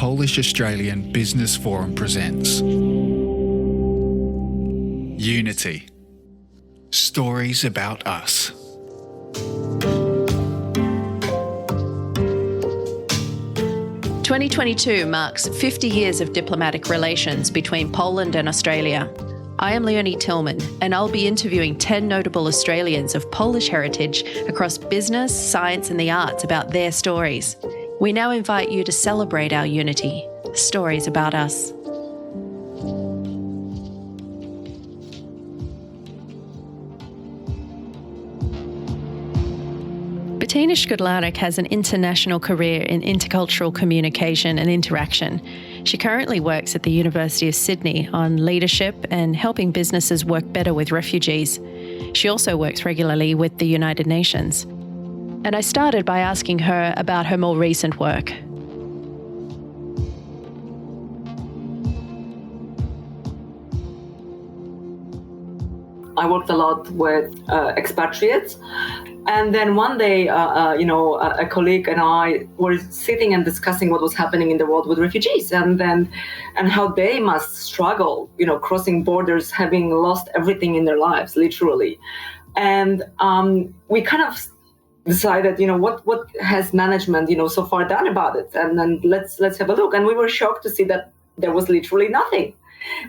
Polish-Australian Business Forum presents Unity. Stories about us. "2022 marks 50 years of diplomatic relations between Poland and Australia. I am Leonie Tillman, and I'll be interviewing 10 notable Australians of Polish heritage across business, science and the arts about their stories. We now invite you to celebrate our unity, stories about us. Betina Szkudlarek has an international career in intercultural communication and interaction. She currently works at the University of Sydney on leadership and helping businesses work better with refugees. She also works regularly with the United Nations. And I started by asking her about her more recent work. I worked a lot with expatriates. And then one day, a colleague and I were sitting and discussing what was happening in the world with refugees and how they must struggle, crossing borders, having lost everything in their lives, literally. And we kind of decided, what has management, so far done about it? And then let's have a look. And we were shocked to see that there was literally nothing.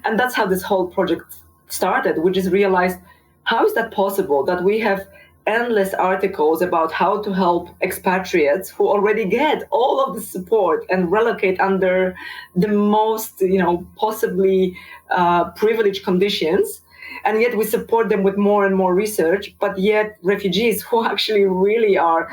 And that's how this whole project started. We just realized, how is that possible that we have endless articles about how to help expatriates who already get all of the support and relocate under the most, possibly privileged conditions. And yet we support them with more and more research, but yet refugees who actually really are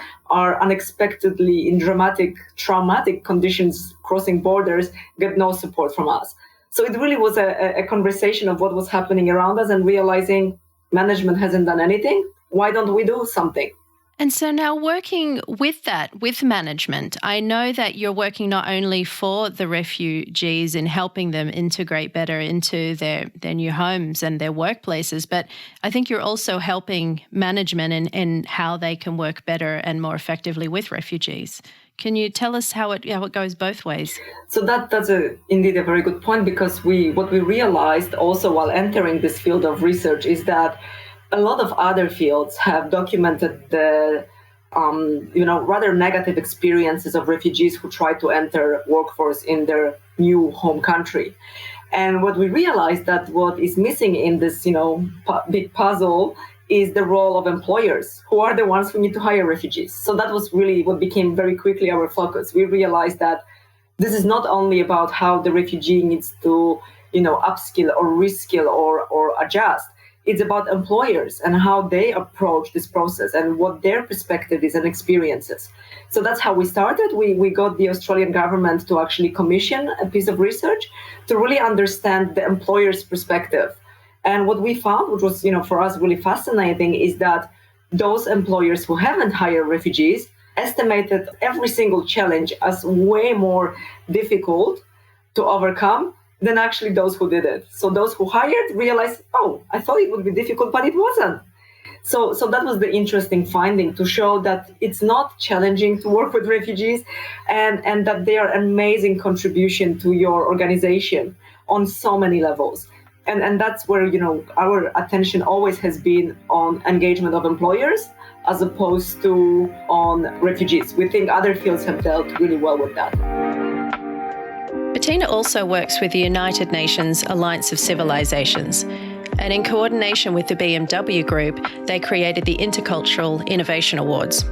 unexpectedly in traumatic conditions crossing borders get no support from us. So it really was a conversation of what was happening around us and realizing management hasn't done anything. Why don't we do something? And so now working with management, I know that you're working not only for the refugees in helping them integrate better into their new homes and their workplaces, but I think you're also helping management in how they can work better and more effectively with refugees. Can you tell us how it goes both ways? So that's indeed a very good point, because what we realized also while entering this field of research is that a lot of other fields have documented the rather negative experiences of refugees who try to enter workforce in their new home country. And what we realized that what is missing in this big puzzle is the role of employers, who are the ones who need to hire refugees. So that was really what became very quickly our focus. We realized that this is not only about how the refugee needs to upskill or reskill or adjust. It's about employers and how they approach this process and what their perspective is and experiences. So that's how we started. We got the Australian government to actually commission a piece of research to really understand the employer's perspective. And what we found, which was for us really fascinating, is that those employers who haven't hired refugees estimated every single challenge as way more difficult to overcome than actually those who did it. So those who hired realized, I thought it would be difficult, but it wasn't. So that was the interesting finding, to show that it's not challenging to work with refugees and that they are an amazing contribution to your organization on so many levels. And that's where, our attention always has been on engagement of employers as opposed to on refugees. We think other fields have dealt really well with that. Betina also works with the United Nations Alliance of Civilizations, and in coordination with the BMW Group, they created the Intercultural Innovation Awards,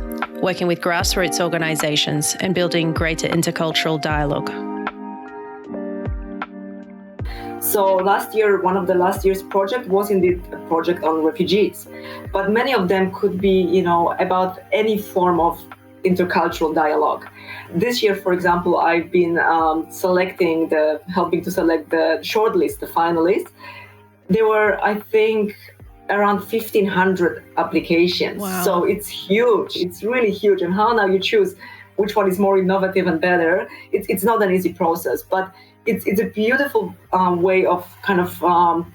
working with grassroots organizations and building greater intercultural dialogue. So last year, one of the last year's project was indeed a project on refugees, but many of them could be, about any form of intercultural dialogue. This year, for example, I've been helping to select the shortlist, the finalists. There were, I think, around 1,500 applications. Wow. So it's huge. It's really huge. And how now you choose which one is more innovative and better? It's not an easy process, but it's a beautiful way of kind of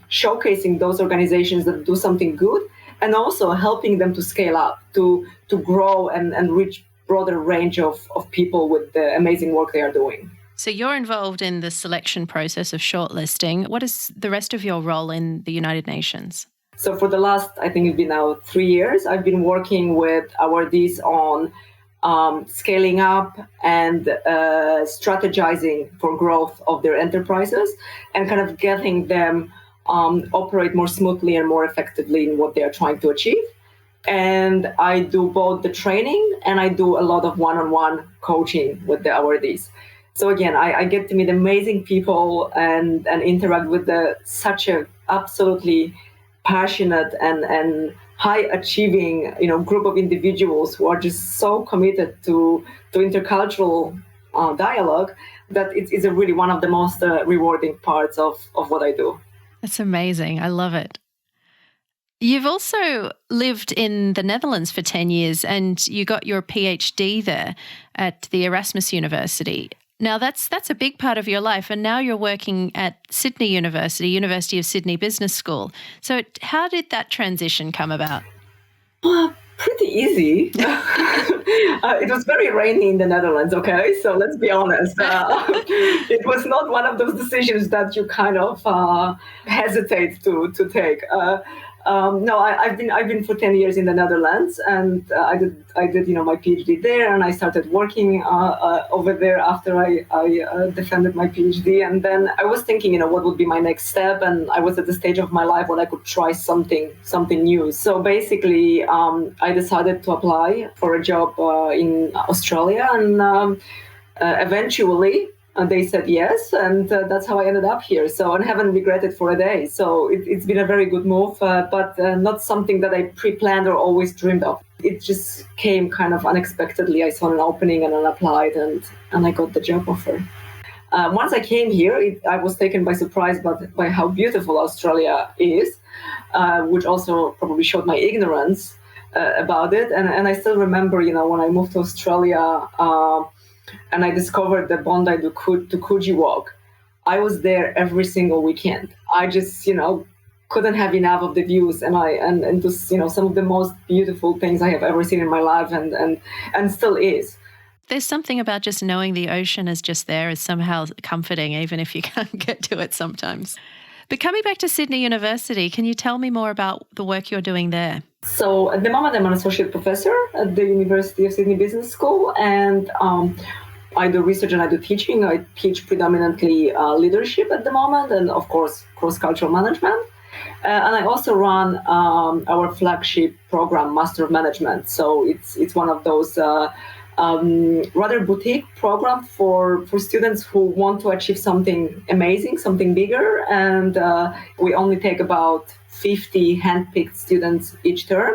showcasing those organizations that do something good, and also helping them to scale up, to grow and reach broader range of people with the amazing work they are doing. So you're involved in the selection process of shortlisting. What is the rest of your role in the United Nations? So for the last, I think it's been now 3 years, I've been working with awardees on scaling up and strategizing for growth of their enterprises and kind of getting them operate more smoothly and more effectively in what they are trying to achieve. And I do both the training and I do a lot of one-on-one coaching with the awardees. So again, I get to meet amazing people and interact with such a absolutely passionate and high achieving, group of individuals who are just so committed to intercultural dialogue that it's a really one of the most rewarding parts of what I do. That's amazing. I love it. You've also lived in the Netherlands for 10 years and you got your PhD there at the Erasmus University. Now, that's a big part of your life, and now you're working at Sydney University of Sydney Business School. So how did that transition come about? Pretty easy. It was very rainy in the Netherlands, okay? So let's be honest. It was not one of those decisions that you kind of hesitate to take. No, I've been for 10 years in the Netherlands, and I did my PhD there, and I started working over there after I defended my PhD. And then I was thinking, what would be my next step, and I was at the stage of my life when I could try something new. So basically, I decided to apply for a job in Australia, and eventually. And they said yes, and that's how I ended up here. So I haven't regretted for a day. So it's been a very good move, but not something that I pre-planned or always dreamed of. It just came kind of unexpectedly. I saw an opening and I applied, and I got the job offer. Once I came here, I was taken by surprise by how beautiful Australia is, which also probably showed my ignorance about it. And I still remember, when I moved to Australia, and I discovered the Bondi to Coogee walk. I was there every single weekend. I just, couldn't have enough of the views, and just, some of the most beautiful things I have ever seen in my life, and still is. There's something about just knowing the ocean is just there is somehow comforting, even if you can't get to it sometimes. But coming back to Sydney University, can you tell me more about the work you're doing there? So at the moment, I'm an associate professor at the University of Sydney Business School, and I do research and I do teaching. I teach predominantly leadership at the moment, and of course, cross-cultural management. And I also run our flagship program, Master of Management. So it's one of those rather boutique program for students who want to achieve something amazing, something bigger. And we only take about 50 handpicked students each term.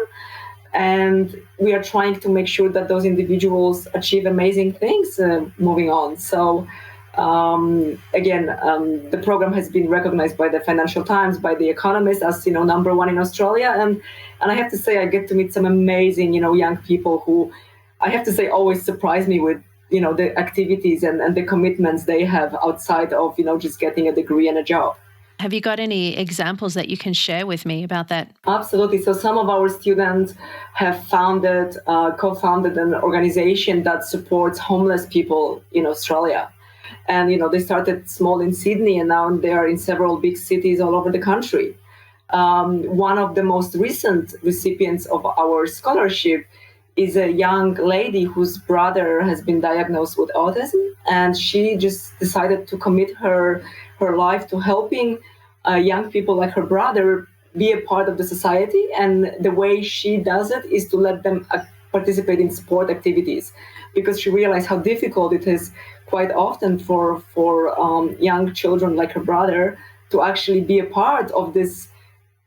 And we are trying to make sure that those individuals achieve amazing things moving on. So the program has been recognized by the Financial Times, by the Economist as number one in Australia. And I have to say, I get to meet some amazing young people who, I have to say, always surprise me with the activities and the commitments they have outside of just getting a degree and a job. Have you got any examples that you can share with me about that? Absolutely. So some of our students have co-founded an organization that supports homeless people in Australia. And, they started small in Sydney, and now they are in several big cities all over the country. One of the most recent recipients of our scholarship is a young lady whose brother has been diagnosed with autism. And she just decided to commit her life to helping young people like her brother be a part of the society. And the way she does it is to let them participate in sport activities, because she realized how difficult it is quite often for young children like her brother to actually be a part of this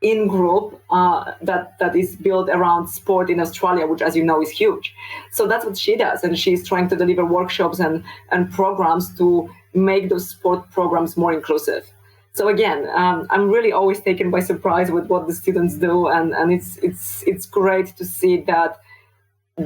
in-group that is built around sport in Australia, which, as you know, is huge. So that's what she does. And she's trying to deliver workshops and programs to make those sport programs more inclusive. So again, I'm really always taken by surprise with what the students do. And it's great to see that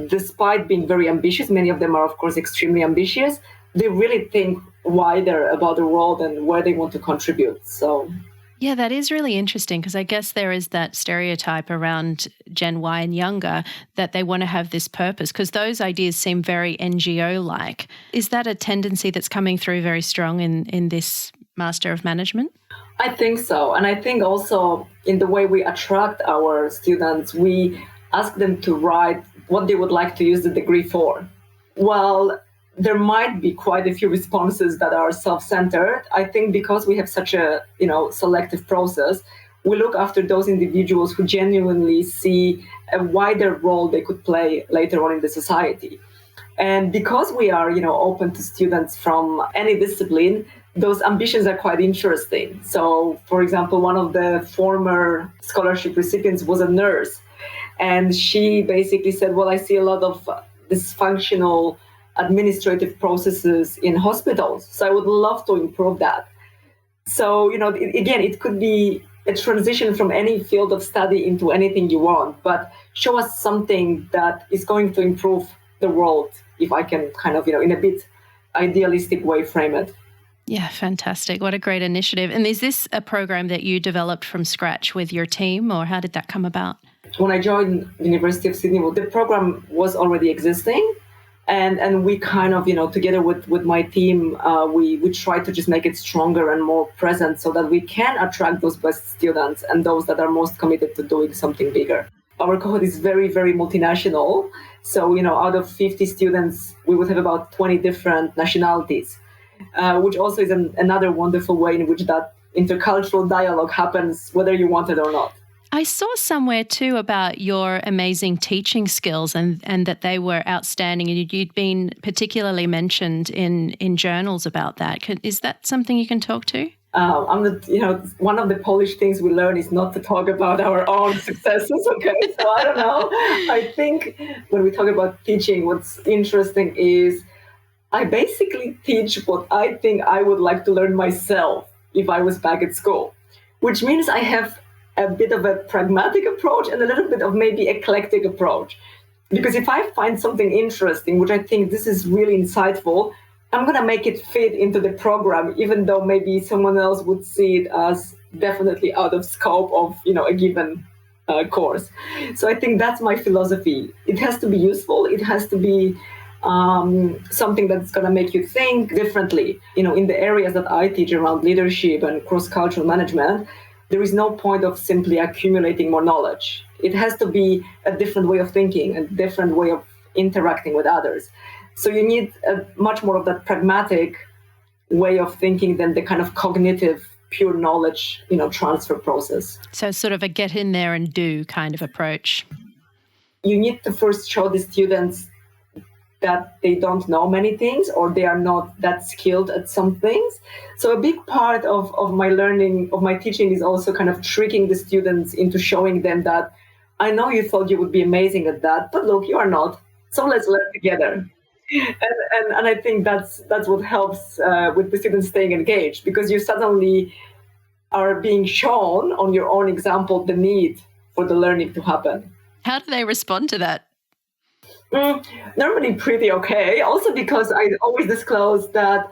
despite being very ambitious, many of them are, of course, extremely ambitious, they really think wider about the world and where they want to contribute. So Yeah, that is really interesting because I guess there is that stereotype around Gen Y and younger that they want to have this purpose because those ideas seem very NGO-like. Is that a tendency that's coming through very strong in this Master of Management? I think so. And I think also in the way we attract our students, we ask them to write what they would like to use the degree for. Well, there might be quite a few responses that are self-centered. I think because we have such a selective process, we look after those individuals who genuinely see a wider role they could play later on in the society. And because we are open to students from any discipline, those ambitions are quite interesting. So, for example, one of the former scholarship recipients was a nurse. And she basically said, well, I see a lot of dysfunctional administrative processes in hospitals. So I would love to improve that. So, again, it could be a transition from any field of study into anything you want, but show us something that is going to improve the world, if I can kind of, in a bit idealistic way frame it. Yeah, fantastic. What a great initiative. And is this a program that you developed from scratch with your team, or how did that come about? When I joined the University of Sydney, the program was already existing. And we kind of, together with my team, we try to just make it stronger and more present so that we can attract those best students and those that are most committed to doing something bigger. Our cohort is very, very multinational. So, out of 50 students, we would have about 20 different nationalities, which also is another wonderful way in which that intercultural dialogue happens, whether you want it or not. I saw somewhere too about your amazing teaching skills and that they were outstanding, and you'd been particularly mentioned in journals about that. Is that something you can talk to? One of the Polish things we learn is not to talk about our own successes. Okay, so I don't know. I think when we talk about teaching, what's interesting is I basically teach what I think I would like to learn myself if I was back at school, which means I have a bit of a pragmatic approach and a little bit of maybe eclectic approach. Because if I find something interesting, which I think this is really insightful, I'm going to make it fit into the program, even though maybe someone else would see it as definitely out of scope of, a given course. So I think that's my philosophy. It has to be useful. It has to be something that's going to make you think differently. In the areas that I teach around leadership and cross-cultural management, there is no point of simply accumulating more knowledge. It has to be a different way of thinking, a different way of interacting with others. So you need a much more of that pragmatic way of thinking than the kind of cognitive, pure knowledge, transfer process. So sort of a get in there and do kind of approach. You need to first show the students that they don't know many things or they are not that skilled at some things. So a big part of my learning, of my teaching is also kind of tricking the students into showing them that I know you thought you would be amazing at that, but look, you are not. So let's learn together. And I think that's what helps with the students staying engaged, because you suddenly are being shown on your own example the need for the learning to happen. How do they respond to that? Normally pretty okay. Also because I always disclose that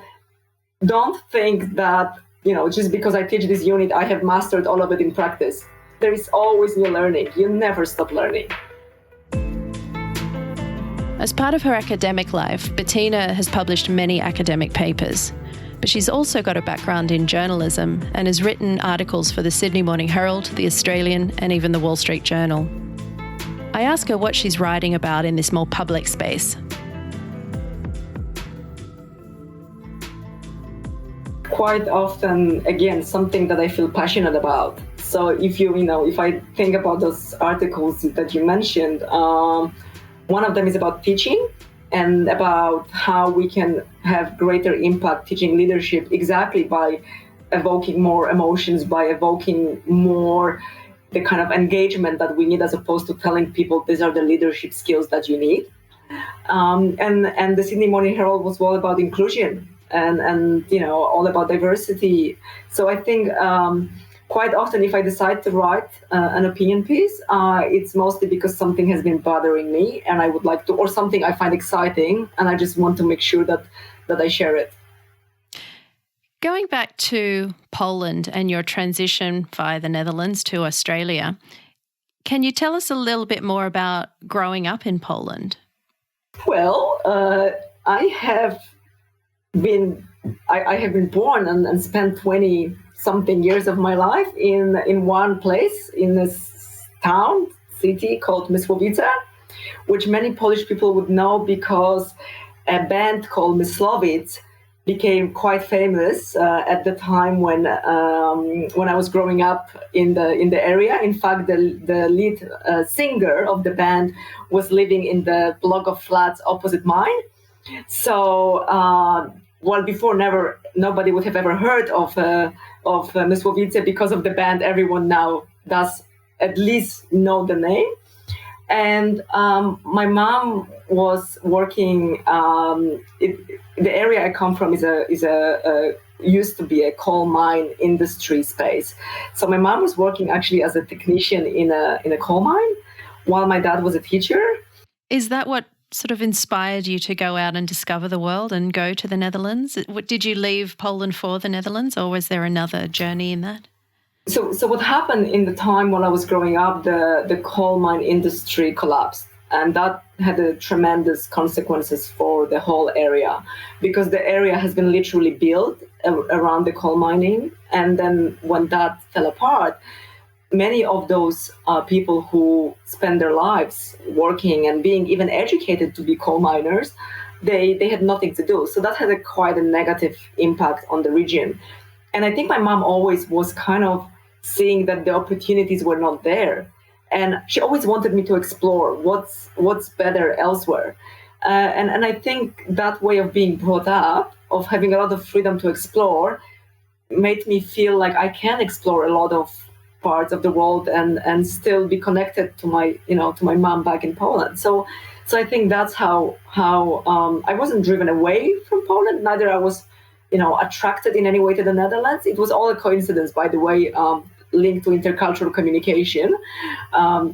don't think that, just because I teach this unit, I have mastered all of it in practice. There is always new learning. You never stop learning. As part of her academic life, Betina has published many academic papers, but she's also got a background in journalism and has written articles for the Sydney Morning Herald, the Australian, and even the Wall Street Journal. I ask her what she's writing about in this more public space. Quite often, again, something that I feel passionate about. So if I think about those articles that you mentioned, one of them is about teaching and about how we can have greater impact teaching leadership exactly by evoking more emotions, by evoking more the kind of engagement that we need, as opposed to telling people these are the leadership skills that you need. And the Sydney Morning Herald was all about inclusion and all about diversity. So I think quite often if I decide to write an opinion piece, it's mostly because something has been bothering me and I would like to, or something I find exciting and I just want to make sure that I share it. Going back to Poland and your transition via the Netherlands to Australia, can you tell us a little bit more about growing up in Poland? Well, I have been born and spent 20 something years of my life in one place, in this city called Mysłowice, which many Polish people would know because a band called Mysłowice became quite famous at the time when I was growing up in the area. In fact, the lead singer of the band was living in the block of flats opposite mine. So, before nobody would have ever heard of Mysłowice because of the band. Everyone now does at least know the name. And my mom was working. The area I come from used to be a coal mine industry space. So my mom was working actually as a technician in a coal mine, while my dad was a teacher. Is that what sort of inspired you to go out and discover the world and go to the Netherlands? Did you leave Poland for the Netherlands, or was there another journey in that? So what happened in the time when I was growing up, the coal mine industry collapsed, and that had tremendous consequences for the whole area, because the area has been literally built around the coal mining. And then when that fell apart, many of those people who spend their lives working and being even educated to be coal miners, they had nothing to do. So that had quite a negative impact on the region. And I think my mom always was kind of seeing that the opportunities were not there. And she always wanted me to explore what's better elsewhere. And I think that way of being brought up, of having a lot of freedom to explore, made me feel like I can explore a lot of parts of the world and still be connected to my mom back in Poland. So I think that's how I wasn't driven away from Poland. Neither I was attracted in any way to the Netherlands. It was all a coincidence, by the way, linked to intercultural communication,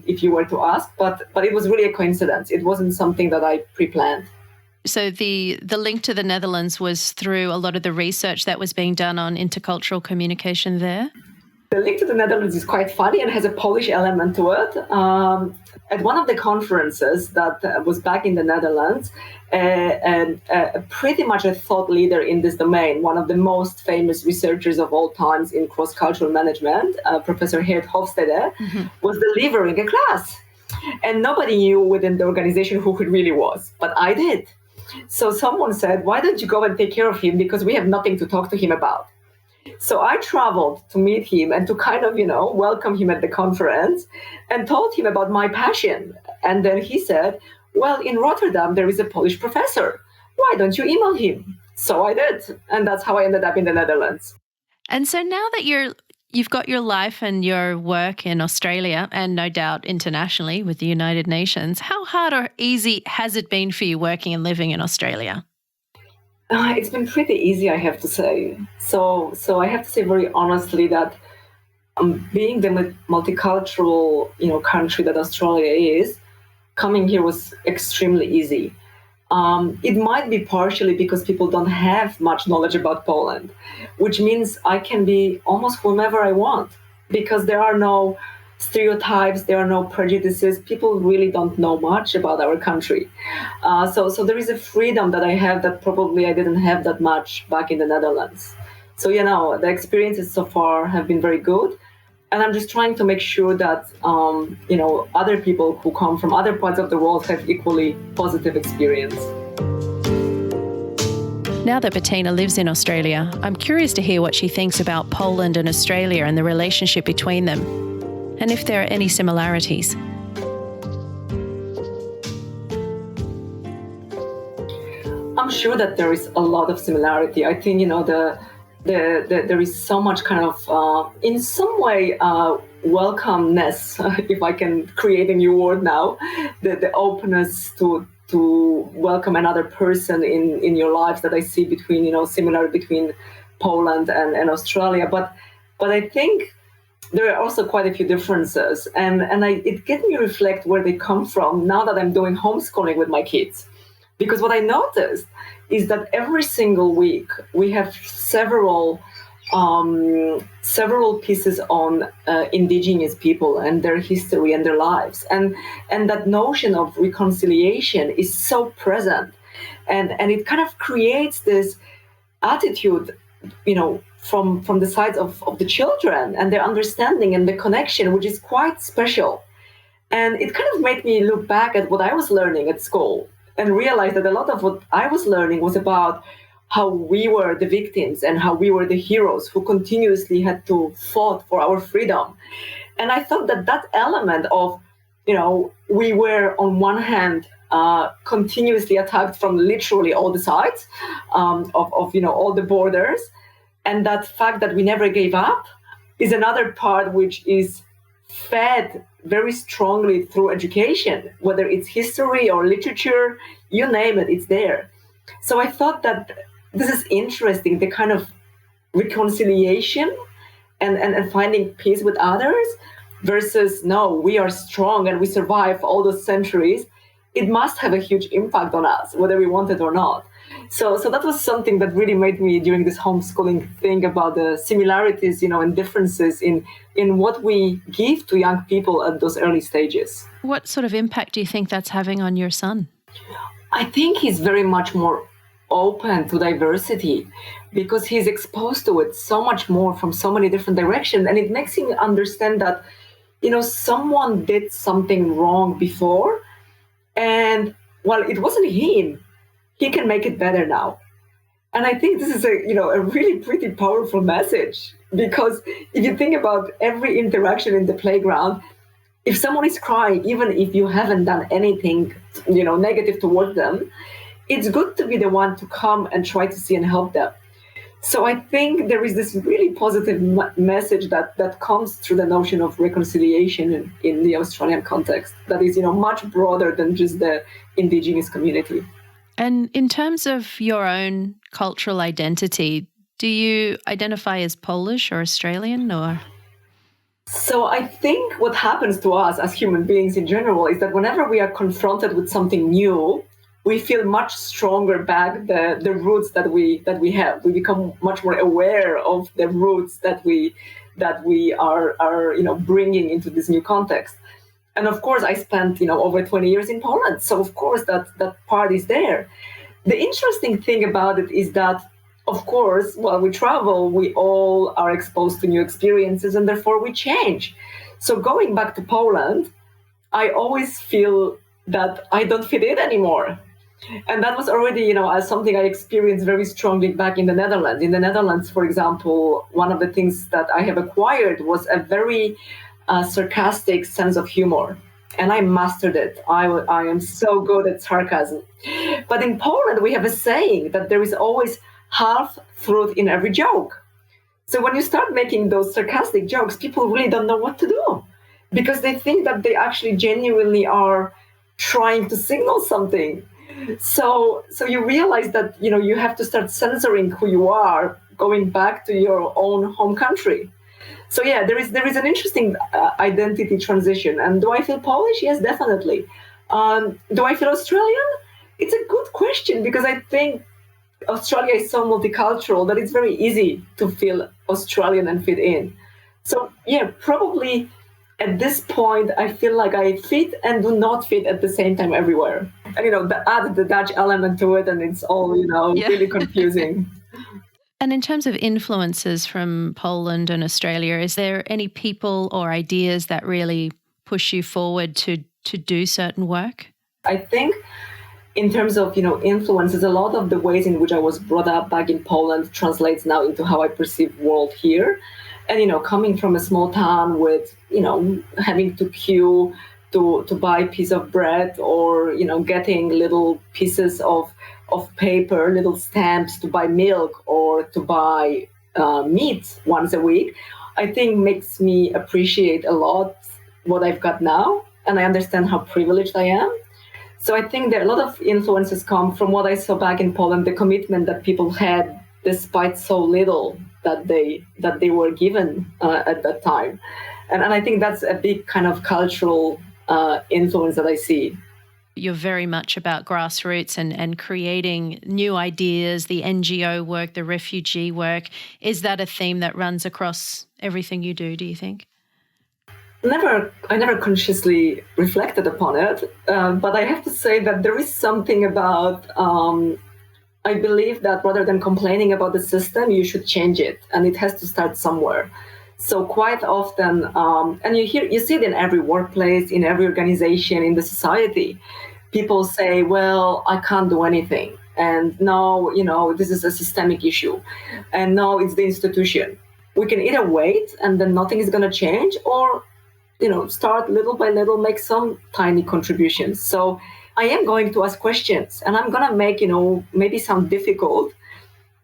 if you were to ask. But it was really a coincidence. It wasn't something that I pre-planned. So the link to the Netherlands was through a lot of the research that was being done on intercultural communication there? The link to the Netherlands is quite funny and has a Polish element to it. At one of the conferences that was back in the Netherlands, pretty much a thought leader in this domain, one of the most famous researchers of all times in cross-cultural management, Professor Geert Hofstede, was delivering a class. And nobody knew within the organization who he really was, but I did. So someone said, why don't you go and take care of him, because we have nothing to talk to him about. So I traveled to meet him and to kind of, welcome him at the conference and told him about my passion. And then he said, well, in Rotterdam, there is a Polish professor. Why don't you email him? So I did. And that's how I ended up in the Netherlands. And so now that you've got your life and your work in Australia, and no doubt internationally with the United Nations, how hard or easy has it been for you working and living in Australia? It's been pretty easy, I have to say. So I have to say very honestly that being the multicultural, country that Australia is, coming here was extremely easy. It might be partially because people don't have much knowledge about Poland, which means I can be almost whomever I want, because there are no stereotypes, there are no prejudices. People really don't know much about our country. So there is a freedom that I have that probably I didn't have that much back in the Netherlands. So, the experiences so far have been very good. And I'm just trying to make sure that, other people who come from other parts of the world have equally positive experience. Now that Betina lives in Australia, I'm curious to hear what she thinks about Poland and Australia and the relationship between them, and if there are any similarities. I'm sure that there is a lot of similarity. I think, there is so much kind of, in some way, welcomeness, if I can create a new word now, the openness to welcome another person in your lives that I see similar between Poland and Australia. But I think there are also quite a few differences. And it gets me reflect where they come from now that I'm doing homeschooling with my kids. Because what I noticed is that every single week we have several pieces on indigenous people and their history and their lives, and that notion of reconciliation is so present, and it kind of creates this attitude, from the sides of the children and their understanding and the connection, which is quite special. And it kind of made me look back at what I was learning at school and realize that a lot of what I was learning was about how we were the victims and how we were the heroes who continuously had to fight for our freedom. And I thought that element of, we were on one hand continuously attacked from literally all the sides of all the borders, and that fact that we never gave up is another part which is fed very strongly through education, whether it's history or literature, you name it, it's there. So I thought that this is interesting, the kind of reconciliation and finding peace with others versus, no, we are strong and we survive all those centuries. It must have a huge impact on us, whether we want it or not. So that was something that really made me, during this homeschooling, think about the similarities, and differences in what we give to young people at those early stages. What sort of impact do you think that's having on your son? I think he's very much more open to diversity because he's exposed to it so much more from so many different directions. And it makes him understand that, someone did something wrong before. And while it wasn't him, he can make it better now. And I think this is a really pretty powerful message, because if you think about every interaction in the playground, if someone is crying, even if you haven't done anything, negative towards them, it's good to be the one to come and try to see and help them. So I think there is this really positive message that comes through the notion of reconciliation in the Australian context that is, much broader than just the indigenous community. And in terms of your own cultural identity, do you identify as Polish or Australian or? So I think what happens to us as human beings in general is that whenever we are confronted with something new, we feel much stronger back the roots that we have. We become much more aware of the roots that we are bringing into this new context. And of course, I spent over 20 years in Poland, so of course that part is there. The interesting thing about it is that, of course, while we travel, we all are exposed to new experiences, and therefore we change. So going back to Poland, I always feel that I don't fit in anymore. And that was already, as something I experienced very strongly back in the Netherlands. In the Netherlands, for example, one of the things that I have acquired was a very sarcastic sense of humor. And I mastered it. I am so good at sarcasm. But in Poland, we have a saying that there is always half truth in every joke. So when you start making those sarcastic jokes, people really don't know what to do, because they think that they actually genuinely are trying to signal something. So you realize that you have to start censoring who you are, going back to your own home country. So yeah, there is an interesting identity transition. And do I feel Polish? Yes, definitely. Do I feel Australian? It's a good question, because I think Australia is so multicultural that it's very easy to feel Australian and fit in. So yeah, probably at this point, I feel like I fit and do not fit at the same time everywhere. And, add the Dutch element to it, and it's all, really confusing. And in terms of influences from Poland and Australia, is there any people or ideas that really push you forward to do certain work? I think in terms of, influences, a lot of the ways in which I was brought up back in Poland translates now into how I perceive world here. And, coming from a small town with, having to queue to buy a piece of bread, or, getting little pieces of paper, little stamps to buy milk or to buy meat once a week, I think makes me appreciate a lot what I've got now. And I understand how privileged I am. So I think that a lot of influences come from what I saw back in Poland, the commitment that people had despite so little that they were given at that time. And I think that's a big kind of cultural influence that I see. You're very much about grassroots and creating new ideas, the NGO work, the refugee work. Is that a theme that runs across everything you do you think? I never consciously reflected upon it, but I have to say that there is something about, I believe that rather than complaining about the system, you should change it, and it has to start somewhere. So quite often, and you see it in every workplace, in every organization, in the society, people say, well, I can't do anything. And no, this is a systemic issue. And no, it's the institution. We can either wait and then nothing is going to change, or start little by little, make some tiny contributions. So I am going to ask questions, and I'm going to make, maybe sound difficult,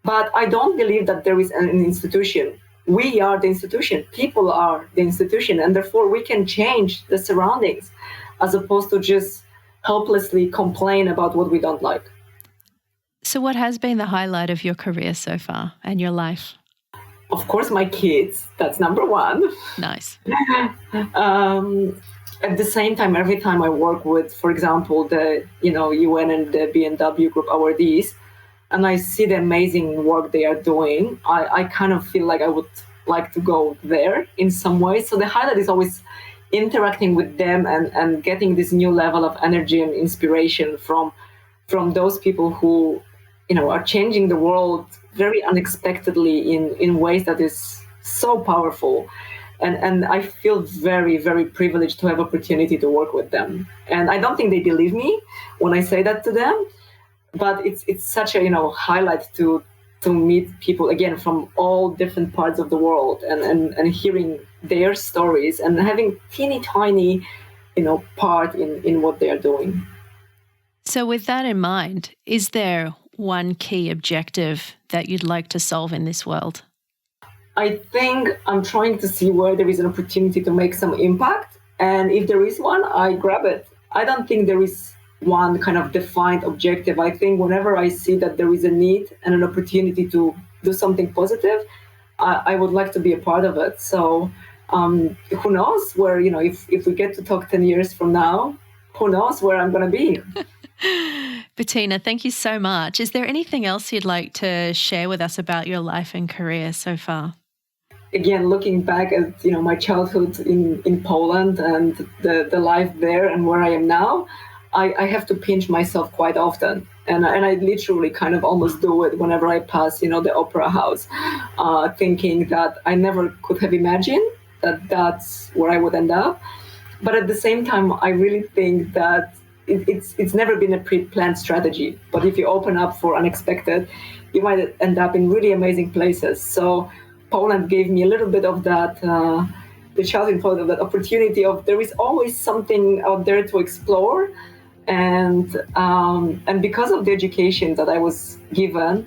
but I don't believe that there is an institution. We are the institution. People are the institution, and therefore we can change the surroundings as opposed to just helplessly complain about what we don't like. So what has been the highlight of your career so far and your life? Of course, my kids. That's number one. Nice. At the same time, every time I work with, for example, the UN and the BMW Group awardees, and I see the amazing work they are doing, I kind of feel like I would like to go there in some way. So the highlight is always interacting with them and getting this new level of energy and inspiration from those people who are changing the world very unexpectedly in ways that is so powerful. And I feel very, very privileged to have opportunity to work with them. And I don't think they believe me when I say that to them, but it's such a highlight to meet people again from all different parts of the world and hearing their stories and having teeny tiny part in what they are doing. So with that in mind, is there one key objective that you'd like to solve in this world? I think I'm trying to see where there is an opportunity to make some impact. And if there is one, I grab it. I don't think there is one kind of defined objective. I think whenever I see that there is a need and an opportunity to do something positive, I would like to be a part of it. So who knows where, if we get to talk 10 years from now, who knows where I'm going to be. Betina, thank you so much. Is there anything else you'd like to share with us about your life and career so far? Again, looking back at my childhood in Poland and the life there and where I am now, I have to pinch myself quite often. And I literally kind of almost do it whenever I pass, the opera house, thinking that I never could have imagined that that's where I would end up. But at the same time, I really think that it's never been a pre-planned strategy. But if you open up for unexpected, you might end up in really amazing places. So Poland gave me a little bit of that, the challenge in Poland, of that opportunity of there is always something out there to explore. And because of the education that I was given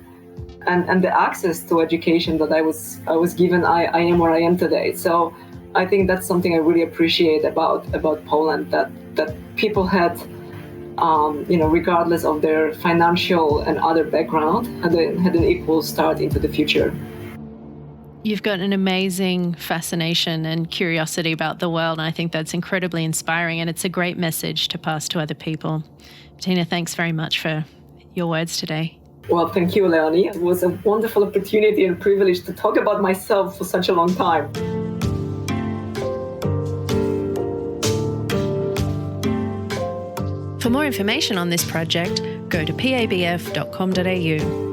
and the access to education that I was given, I am where I am today. So I think that's something I really appreciate about Poland, that people had, regardless of their financial and other background, had an equal start into the future. You've got an amazing fascination and curiosity about the world, and I think that's incredibly inspiring, and it's a great message to pass to other people. Betina, thanks very much for your words today. Well, thank you, Leonie. It was a wonderful opportunity and privilege to talk about myself for such a long time. For more information on this project, go to pabf.com.au.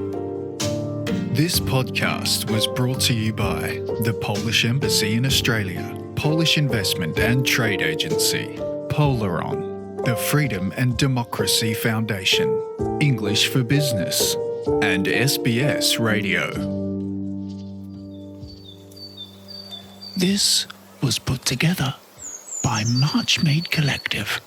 This podcast was brought to you by the Polish Embassy in Australia, Polish Investment and Trade Agency, Polaron, the Freedom and Democracy Foundation, English for Business, and SBS Radio. This was put together by March Made Collective.